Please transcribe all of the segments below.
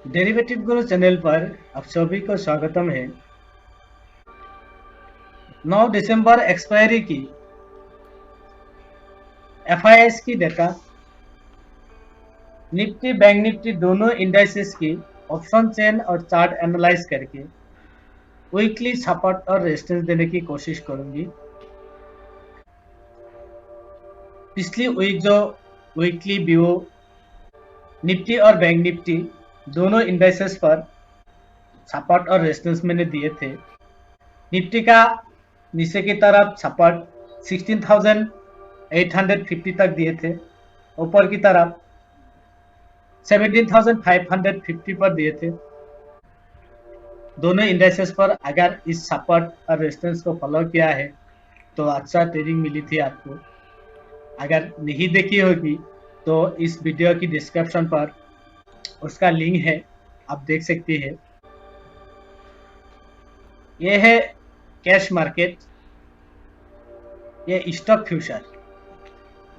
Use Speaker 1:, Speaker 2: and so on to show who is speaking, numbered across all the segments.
Speaker 1: Derivative गुरु channel पर आप सभी को स्वागतम है। 9 दिसंबर एक्सपायरी की एफआईआईस की डेटा, निफ्टी बैंक निफ्टी दोनों इंडाइसेस की ऑप्शन चेन और चार्ट एनालाइज करके वीकली सपोर्ट और रेजिस्टेंस देने की कोशिश करूंगी। पिछली वीक जो वीकली व्यू निफ्टी और बैंक निफ्टी दोनों इंडाइसेस पर सपोर्ट और रेजिस्टेंस मैंने दिए थे। निफ्टी का नीचे की तरफ सपोर्ट 16,850 तक दिए थे, ऊपर की तरफ 17,550 पर दिए थे। दोनों इंडेक्सेस पर अगर इस सपोर्ट और रेजिस्टेंस को फॉलो किया है तो अच्छा ट्रेडिंग मिली थी आपको। अगर नहीं देखी होगी तो इस वीडियो की डिस्क्रिप्शन पर उसका लिंक है, आप देख सकते हैं। यह है कैश मार्केट, ये स्टॉक फ्यूचर,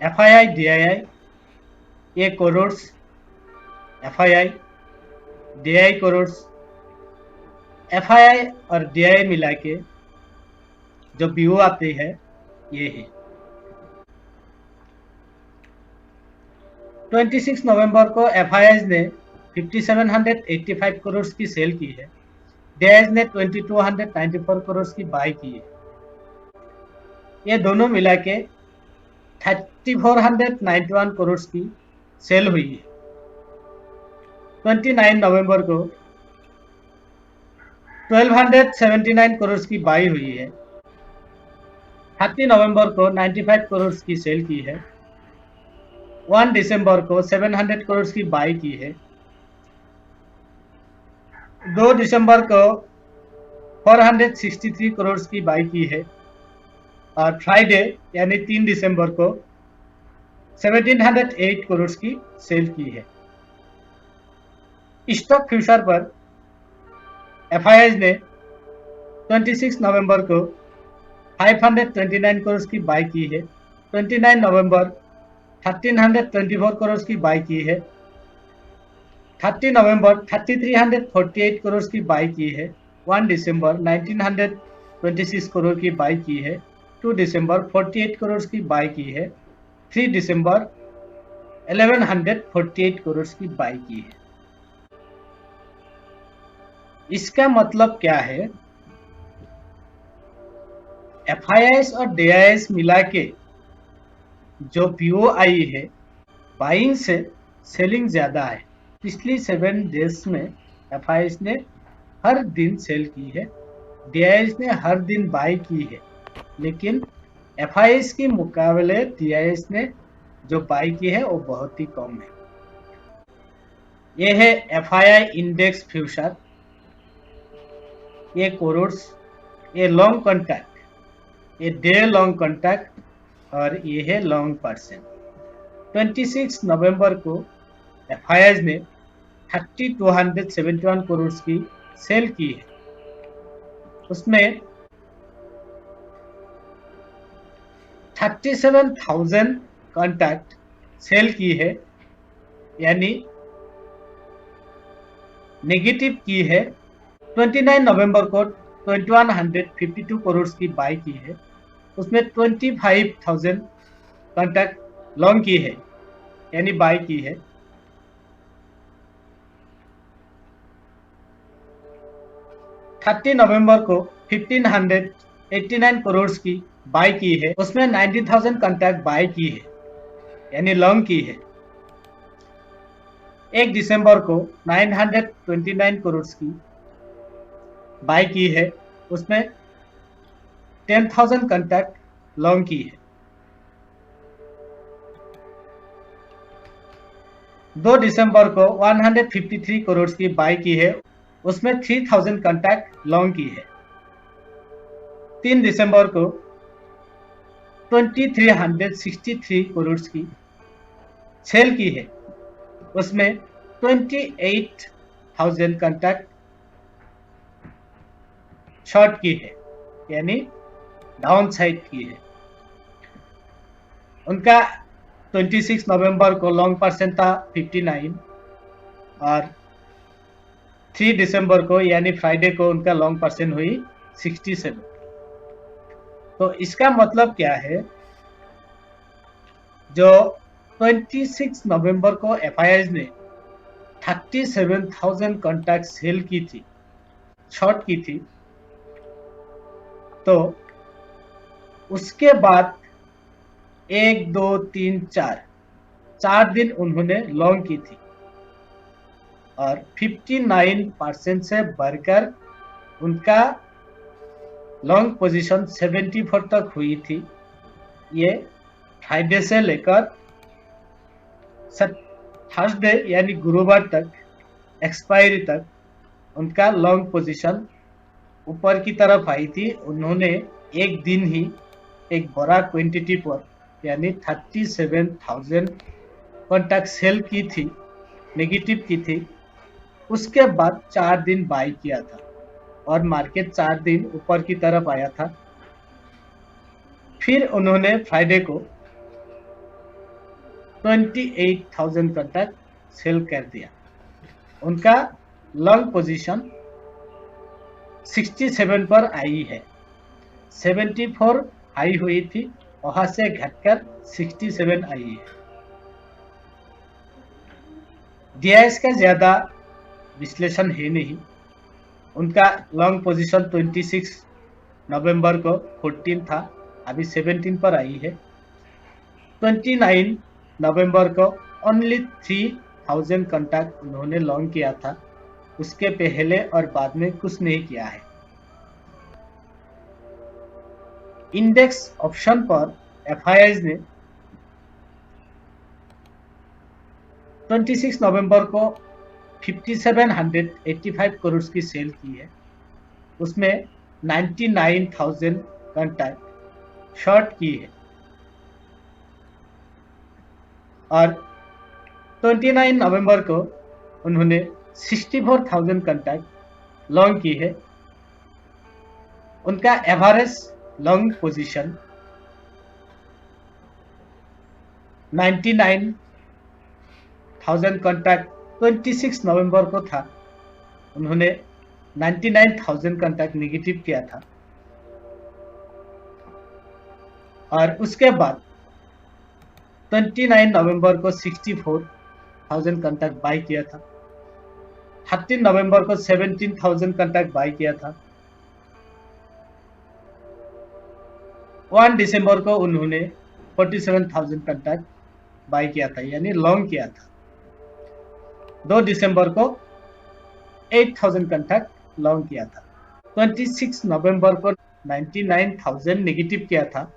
Speaker 1: एफआईआई डीआईआई, ये crores, FII DI crores, FII और डीआई मिला के जो व्यू आती है ये है। 26 नवंबर को एफआईआई ने 5785 करोड़ की सेल की है, डीआई ने 2294 करोड़ की बाई की है। ये दोनों मिला के 3491 करोड़ की सेल हुई है। 29 नवंबर को 1279 करोड़ की बाई हुई है। 30 नवंबर को 95 करोड़ की सेल की है। 1 दिसंबर को 700 करोड़ की बाई की है। 2 दिसंबर को 463 करोड़ की बाई की है और फ्राइडे यानी 3 दिसंबर को 1708 करोड़ की सेल की है। स्टॉक फ्यूचर पर एफआईआई ने 26 नवंबर को 529 करोड़ की बाई की है। 29 नवंबर 1324 करोड़ की बाई की है। 30 नवंबर 3348 करोड़ की बाई की है। 1 दिसंबर 1926 करोड़ की बाई की है। 2 दिसंबर 48 करोड़ की बाई की है। 3 दिसंबर 1148 करोड़ की बाई की है। इसका मतलब क्या है? एफआईआईस और डीआईआईस मिला के जो व्यू आई है, बाइंग से सेलिंग ज्यादा है। पिछली 7 डेज में एफआईआईस ने हर दिन सेल की है, डीआईआईस ने हर दिन बाई की है, लेकिन एफआईआईस के मुकाबले डीआईआईस ने जो बाई की है वो बहुत ही कम है। यह है एफआईआई इंडेक्स फ्यूचर, ये करोड़्स, ये लॉन्ग कॉन्ट्रैक्ट, ये डे लॉन्ग कॉन्ट्रैक्ट और ये है लॉन्ग परसेंट। 26 नवंबर को एफआईआई ने 3271 करोड़ की सेल की है। उसमें 37,000 कॉन्ट्रैक्ट सेल की है, यानी नेगेटिव की है। 29 नवंबर को 2152 करोड़ की बाई की है, उसमें 25,000 कॉन्ट्रैक्ट लॉन्ग की है, यानी बाई की है। 30 नवंबर को 1589 करोड़ की बाई की है, उसमें 90,000 कॉन्ट्रैक्ट बाई की है, यानी लॉन्ग की है। 1 दिसंबर को 929 करोड़ की बाई की है, उसमें 10,000 कॉन्ट्रैक्ट लॉन्ग की है। 2 दिसंबर को 153 करोड़ की बाई की है, उसमें 3,000 कॉन्ट्रैक्ट लॉन्ग की है। 3 दिसंबर को 2363 करोड़ की सेल की है, उसमें 28,000 कॉन्ट्रैक्ट शॉर्ट की है, यानी डाउन साइड की है। उनका 26 नवंबर को लॉन्ग परसेंट था 59 और 3 दिसंबर को यानी फ्राइडे को उनका लॉन्ग परसेंट हुई 67। तो इसका मतलब क्या है, जो 26 नवंबर को एफआईआई ने 37,000 कॉन्ट्रैक्ट सेल की थी, शॉर्ट की थी, तो उसके बाद 1 2 3 4 दिन उन्होंने लॉन्ग की थी और 59% से बढ़कर उनका लॉन्ग पोजीशन 74 तक हुई थी। ये फ्राइडे से लेकर थर्सडे यानी गुरुवार तक, एक्सपायरी तक उनका लॉन्ग पोजीशन ऊपर की तरफ आई थी। उन्होंने एक दिन ही एक बड़ा क्वांटिटी पर यानी 37,000 कॉन्ट्रैक्ट सेल की थी, नेगेटिव की थी। उसके बाद 4 दिन बाई किया था और मार्केट 4 दिन ऊपर की तरफ आया था। फिर उन्होंने फ्राइडे को 28,000 कॉन्ट्रैक्ट सेल कर दिया। उनका लॉन्ग पोजीशन 67 पर आई है। 74 हाई हुई थी, वहां से घटकर 67 आई है। डीआईएस का ज्यादा विश्लेषण है नहीं। उनका लॉन्ग पोजीशन 26 नवंबर को 14 था, अभी 17 पर आई है। 29 नवंबर को ओनली 3,000 कॉन्ट्रैक्ट उन्होंने लॉन्ग किया था, उसके पहले और बाद में कुछ नहीं किया है। इंडेक्स ऑप्शन पर एफआईआई ने 26 नवंबर को 5785 करोड़ की सेल की है। उसमें 99,000 कॉन्ट्रैक्ट शॉर्ट की है और 29 नवंबर को उन्होंने 64,000 कॉन्ट्रैक्ट लॉन्ग की है। उनका एवरेज लॉन्ग पोजीशन 99,000 कॉन्ट्रैक्ट 26 नवंबर को था। उन्होंने 99,000 कॉन्ट्रैक्ट नेगेटिव किया था और उसके बाद 29 नवंबर को 64,000 कॉन्ट्रैक्ट बाई किया था। 13 नवंबर को 17,000 कॉन्ट्रैक्ट बाई किया था। 1 दिसंबर को उन्होंने 47,000 कॉन्ट्रैक्ट बाई किया था, यानी लॉन्ग किया था। 2 दिसंबर को 8,000 कॉन्ट्रैक्ट लॉन्ग किया था। 26 नवंबर को 99,000 नेगेटिव किया था।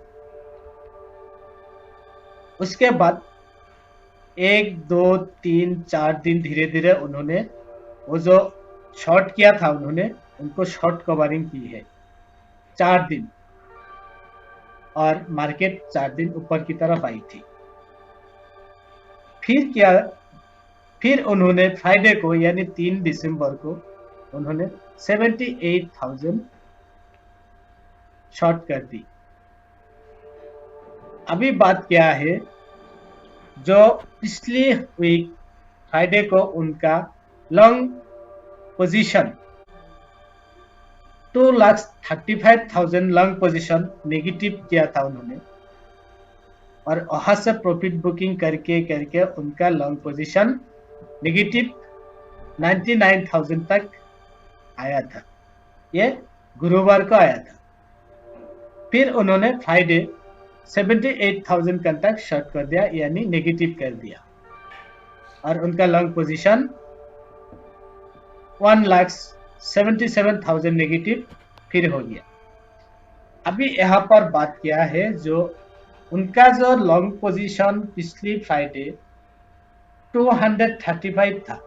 Speaker 1: उसके बाद 1 2 3 4 दिन धीरे धीरे उन्होंने वो जो शॉर्ट किया था, उन्होंने उनको शॉर्ट कवरिंग की है 4 दिन और मार्केट 4 दिन ऊपर की तरफ आई थी। फिर उन्होंने फ्राइडे को यानी 3 दिसंबर को उन्होंने 78,000 शॉर्ट कर दी। अभी बात क्या है, जो पिछली वीक फ्राइडे को उनका long position 2,35,000 long position negative किया था उन्होंने और वहां से प्रॉफिट बुकिंग करके करके उनका लॉन्ग पोजीशन नेगेटिव 99,000 तक आया था। ये गुरुवार को आया था। फिर उन्होंने फ्राइडे 78,000 कॉन्ट्रैक्ट शॉर्ट कर दिया, यानी नेगेटिव कर दिया और उनका लॉन्ग पोजीशन 1,77,000 नेगेटिव फिर हो गया। अभी यहाँ पर बात क्या है, जो उनका जो लॉन्ग पोजीशन पिछली फ्राइडे 235 था,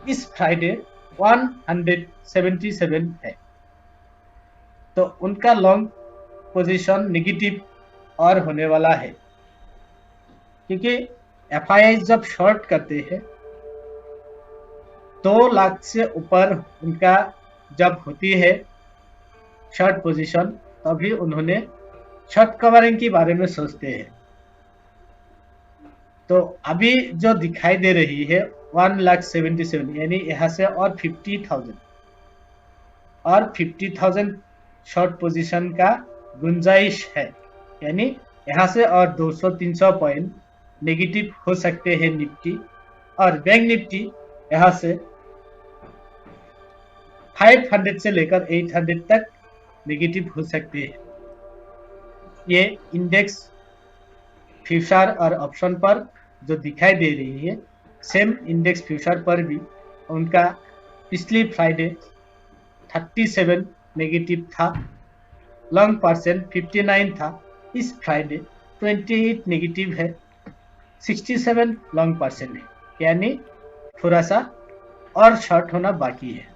Speaker 1: इस फ्राइडे 177 है, तो उनका लॉन्ग पोजीशन नेगेटिव और होने वाला है, क्योंकि एफआईआई जब शॉर्ट करते हैं 2 लाख से ऊपर उनका जब होती है शॉर्ट पोजीशन, तभी उन्होंने शॉर्ट कवरिंग के बारे में सोचते हैं। तो अभी जो दिखाई दे रही है 1,77,000 यानी यहाँ से और 50,000 शॉर्ट पोजीशन का गुंजाइश है, यानी यहाँ से और 200-300 पॉइंट नेगेटिव हो सकते हैं निफ्टी, और बैंक निफ्टी यहाँ से 500 से लेकर 800 तक नेगेटिव हो सकते हैं। ये इंडेक्स फ्यूचर और ऑप्शन पर जो दिखाई दे रही है, सेम इंडेक्स फ्यूचर पर भी उनका पिछली फ्राइडे 37 नेगेटिव था, लॉन्ग परसेंट 59 था, इस फ्राइडे 28 नेगेटिव है, 67 लॉन्ग परसेंट है, यानी थोड़ा सा और शॉर्ट होना बाकी है।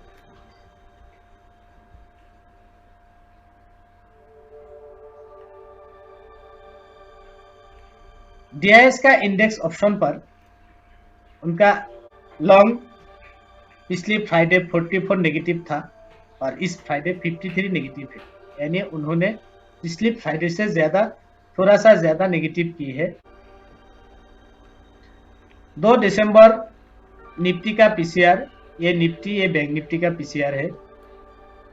Speaker 1: DIS का इंडेक्स ऑप्शन पर उनका लॉन्ग पिछली फ्राइडे 44 नेगेटिव था और इस फ्राइडे 53 नेगेटिव है, यानी उन्होंने पिछली फ्राइडे से थोड़ा सा ज्यादा नेगेटिव की है। 2 दिसंबर निफ्टी का पीसीआर, ये बैंक निफ्टी का पीसीआर है।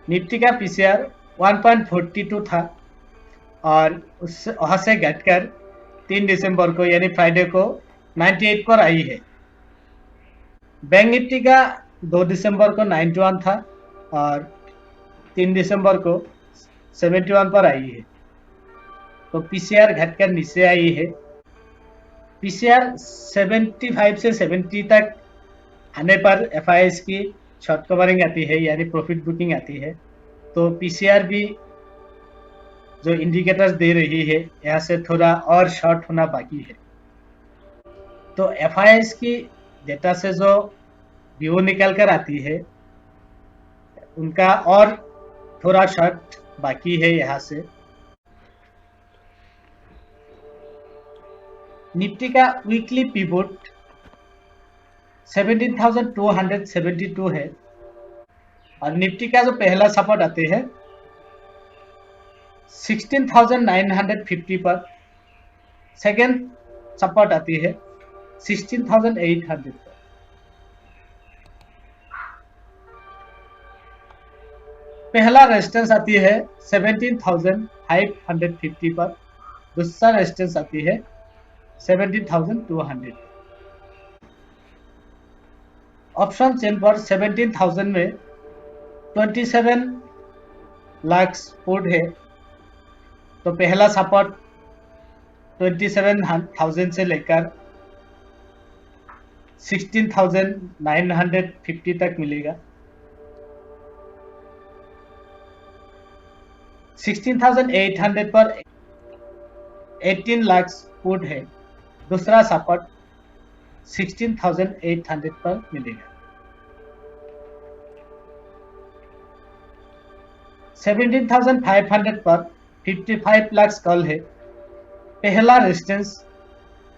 Speaker 1: निफ्टी का पीसीआर 1.42 था और वहां से घटकर 3 दिसंबर को यानी फ्राइडे को 98 पर आई है। बैंक निफ्टी का 2 दिसंबर को 91 था और 3 दिसंबर को 71 पर आई है, तो पीसीआर घटकर नीचे आई है। पीसीआर 75 से 70 तक आने पर एफआईएस की शॉर्ट कवरिंग आती है, यानी प्रॉफिट बुकिंग आती है, तो पीसीआर भी जो इंडिकेटर्स दे रही है यहाँ से थोड़ा और शॉर्ट होना बाकी है। तो एफआईएस की डेटा से जो व्यू निकल कर आती है उनका और थोड़ा शॉर्ट बाकी है। यहाँ से निफ्टी का वीकली पिवोट 17,272 है और निफ्टी का जो पहला सपोर्ट आते हैं 16,950 पर, सेकेंड सपोर्ट आती है 16,800 पर। पहला रेजिस्टेंस आती है 17,550 पर, दूसरा रेजिस्टेंस आती है 17,200। ऑप्शन चेन पर 17,000 में 27 लाख पुट है, तो पहला सपोर्ट 27,000 से लेकर 16,950 तक मिलेगा। 16,800 पर 18 लाख पुट है, दूसरा सपोर्ट 16,800 पर मिलेगा। 17,500 पर 55 लाख कॉल है, पहला रेजिस्टेंस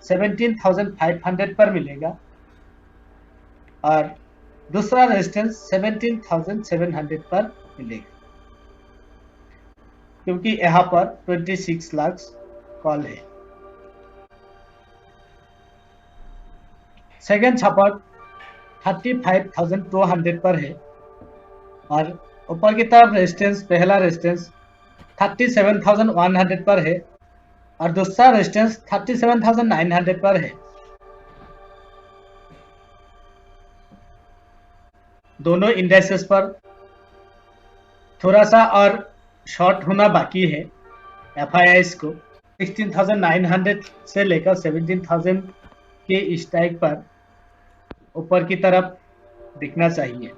Speaker 1: 17,500 पर मिलेगा और दूसरा रेजिस्टेंस 17,700 पर मिलेगा, क्योंकि यहाँ पर 26 लाख कॉल है। सेकेंड सपोर्ट 35,200 पर है और ऊपर की तरफ रेजिस्टेंस, पहला रेजिस्टेंस 37,100 पर है और दूसरा रेजिस्टेंस 37,900 पर है। दोनों इंडेक्सेस पर थोड़ा सा और शॉर्ट होना बाकी है। एफआईआईस को 16,900 से लेकर 17,000 के स्ट्राइक पर ऊपर की तरफ दिखना चाहिए।